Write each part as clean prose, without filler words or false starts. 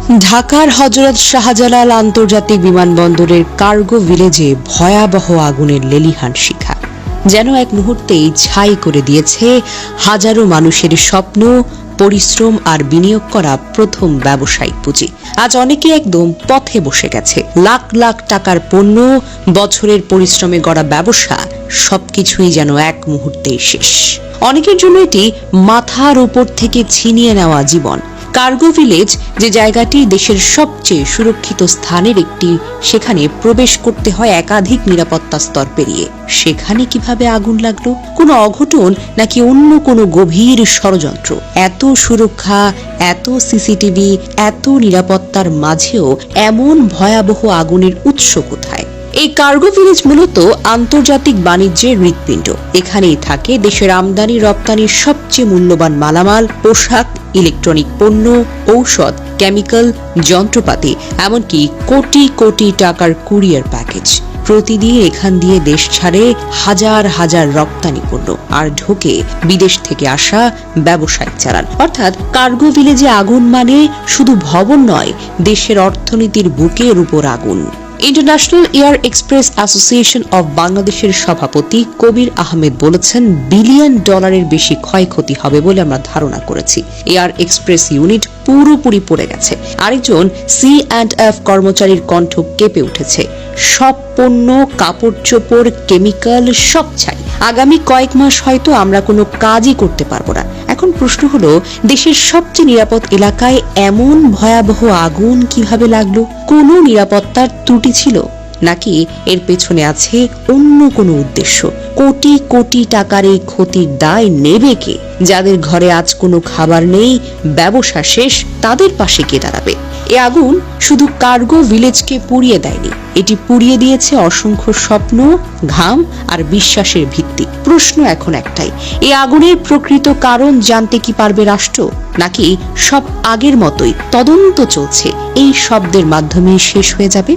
ঢাকার হযরত শাহজালাল আন্তর্জাতিক বিমানবন্দরের কার্গো ভিলেজে ভয়াবহ আগুনের লেলিহান শিখা যেন এক মুহূর্তেই ছাই করে দিয়েছে হাজারো মানুষের স্বপ্ন, পরিশ্রম আর বিনিয়োগ করা প্রথম ব্যবসায়িক পুঁজি। আজ অনেকে একদম পথে বসে গেছে। লাখ লাখ টাকার পণ্য, বছরের পরিশ্রমে গড়া ব্যবসা সবকিছুই যেন এক মুহূর্তেই শেষ। অনেকের জন্য এটি মাথার উপর থেকে ছিনিয়ে নেওয়া জীবন। কার্গো ভিলেজ যে জায়গাটি দেশের সবচেয়ে সুরক্ষিত স্থানের একটি, সেখানে প্রবেশ করতে হয় একাধিক নিরাপত্তা স্তর পেরিয়ে। সেখানে কিভাবে আগুন লাগলো? কোনো অঘটন নাকি অন্য কোনো গভীর ষড়যন্ত্র? এত সুরক্ষা, এত সিসিটিভি, এত নিরাপত্তার মাঝেও এমন ভয়াবহ আগুনের উৎস কোথায়? এই কার্গো ভিলেজ মূলত আন্তর্জাতিক বাণিজ্যের হৃৎপিণ্ড। এখানেই থাকে দেশের আমদানি রপ্তানির সবচেয়ে মূল্যবান মালামাল, পোশাক, ইলেকট্রনিক পণ্য, ঔষধ, কেমিক্যাল, যন্ত্রপাতি, এমনকি কোটি কোটি টাকার কুরিয়ার প্যাকেজ। প্রতিদিন এখান দিয়ে দেশ ছাড়ে হাজার হাজার রপ্তানি পণ্য, আর ঢোকে বিদেশ থেকে আসা ব্যবসায়িক চালান। অর্থাৎ কার্গো ভিলেজে আগুন মানে শুধু ভবন নয়, দেশের অর্থনীতির বুকের উপর আগুন। International air express association of বাংলাদেশের সভাপতি কবির আহমেদ বলেছেন, বিলিয়ন ডলারের বেশি ক্ষয়ক্ষতি হবে বলে আমরা ধারণা করেছি। এয়ার এক্সপ্রেস ইউনিট পুরোপুরি পড়ে গেছে। আরেকজন C&F কর্মচারীর কণ্ঠ কেঁপে উঠেছে। সব পণ্য, কাপড় চোপড়, কেমিক্যাল সব ছাই। আগামী কয়েক মাস হয়তো আমরা কোনো কাজই করতে পারবো না। এখন প্রশ্ন হলো, দেশের সবচেয়ে নিরাপদ এলাকায় এমন ভয়াবহ আগুন কিভাবে লাগলো? কোনো নিরাপত্তার ত্রুটি ছিল, নাকি এর পেছনে আছে অন্য কোনো উদ্দেশ্য? কোটি কোটি টাকার এই ক্ষতির দায় নেবে কে? যাদের ঘরে আজ কোনো খাবার নেই, ব্যবসা শেষ, তাদের পাশে কে দাঁড়াবে? এ আগুন শুধু কার্গো ভিলেজকে পুড়িয়ে দেয়নি, এটি পুড়িয়ে দিয়েছে অসংখ্য স্বপ্ন, ঘাম আর বিশ্বাসের ভিত্তি। প্রশ্ন এখন একটাই, এই আগুনের প্রকৃত কারণ জানতে কি পারবে রাষ্ট্র, নাকি সব আগের মতোই তদন্ত চলছে এই শব্দের মাধ্যমে শেষ হয়ে যাবে?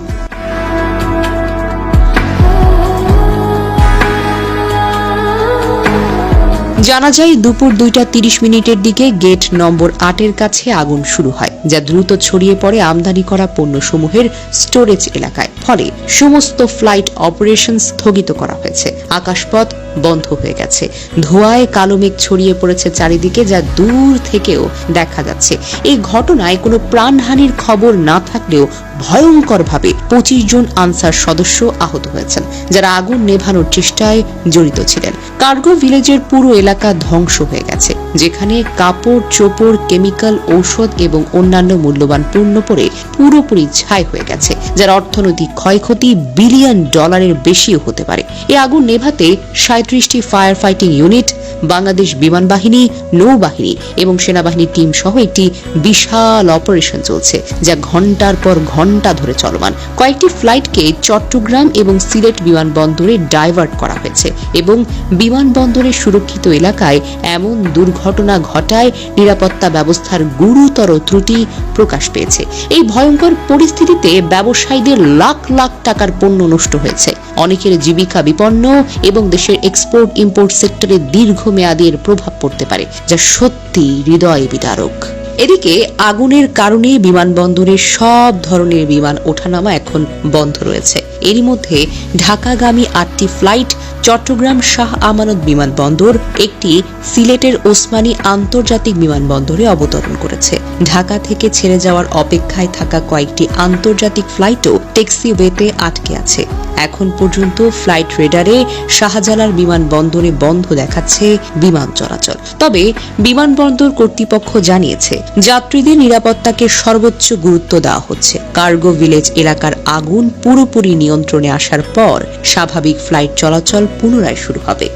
জানা যায়, দুপুর 2:30 দিকে গেট নম্বর 8 কাছে আগুন শুরু হয়, যা দ্রুত ছড়িয়ে পড়ে আমদানি করা পণ্যসমূহের স্টোরেজ এলাকায়। ফলে সমস্ত ফ্লাইট অপারেশন স্থগিত করা হয়েছে। আকাশপথ বন্ধ হয়ে গেছে। ধোঁয়ায় কালো মেঘ ছড়িয়ে পড়েছে চারিদিকে, যা দূর থেকেও দেখা যাচ্ছে। এই ঘটনায় কোনো প্রাণহানির খবর না থাকলেও ভয়ঙ্করভাবে 25 জন আনসার সদস্য আহত হয়েছেন, যারা আগুন নেভানোর চেষ্টায় জড়িত ছিলেন। কার্গো ভিলেজের পুরো এলাকা ধ্বংস হয়ে গেছে, যেখানে কাপড় চোপড়, কেমিক্যাল, ঔষধ এবং অন্যান্য মূল্যবান পণ্য পড়ে পুরোপুরি ছাই হয়ে গেছে, যার অর্থনৈতিক ক্ষয়ক্ষতি বিলিয়ন ডলারের বেশিও হতে পারে। এই আগুন নেভাতে 37টি ফায়ার ফাইটিং ইউনিট, বাংলাদেশ বিমান বাহিনী, নৌবাহিনী এবং সেনাবাহিনীর টিম সহ একটি বিশাল অপারেশন চলছে, যা ঘন্টার পর ঘন্টা ধরে চলমান। কয়েকটি ফ্লাইটকে চট্টগ্রাম এবং সিলেট বিমানবন্দরে ডাইভার্ট করা হয়েছে এবং বিমানবন্দরের সুরক্ষিত এলাকায় এমন দুর্ঘটনা ঘটায় নিরাপত্তা ব্যবস্থার গুরুতর ত্রুটি প্রকাশ পেয়েছে। এই ভয়ঙ্কর পরিস্থিতিতে ব্যবসায়ীদের লাখ লাখ টাকার পণ্য নষ্ট হয়েছে, অনেকের জীবিকা বিপন্ন এবং দেশের এক্সপোর্ট ইম্পোর্ট সেক্টরে দীর্ঘমেয়াদী এর প্রভাব পড়তে পারে, যা সত্যি হৃদয় বিদারক। এদিকে আগুনের কারণে বিমানবন্দরে সব ধরনের বিমান ওঠানামা এখন বন্ধ রয়েছে। এরই মধ্যে ঢাকাগামী 8টি ফ্লাইট চট্টগ্রাম শাহ আমানত বিমানবন্দর, একটি সিলেটের ওসমানী আন্তর্জাতিক বিমানবন্দরে অবতরণ করেছে। ঢাকা থেকে ছেড়ে যাওয়ার অপেক্ষায় থাকা কয়েকটি আন্তর্জাতিক ফ্লাইটও ট্যাক্সিওয়েতে আটকে আছে। এখন পর্যন্ত ফ্লাইট রেডারে শাহজালাল বিমানবন্দরে বন্ধ দেখাচ্ছে বিমান চলাচল। তবে বিমানবন্দর কর্তৃপক্ষ জানিয়েছে, যাত্রীদের নিরাপত্তাকে সর্বোচ্চ গুরুত্ব দেওয়া হচ্ছে। কার্গো ভিলেজ এলাকার আগুন পুরোপুরি নিয়ন্ত্রণে আসার পর স্বাভাবিক ফ্লাইট চলাচল পুনরায় শুরু হবে।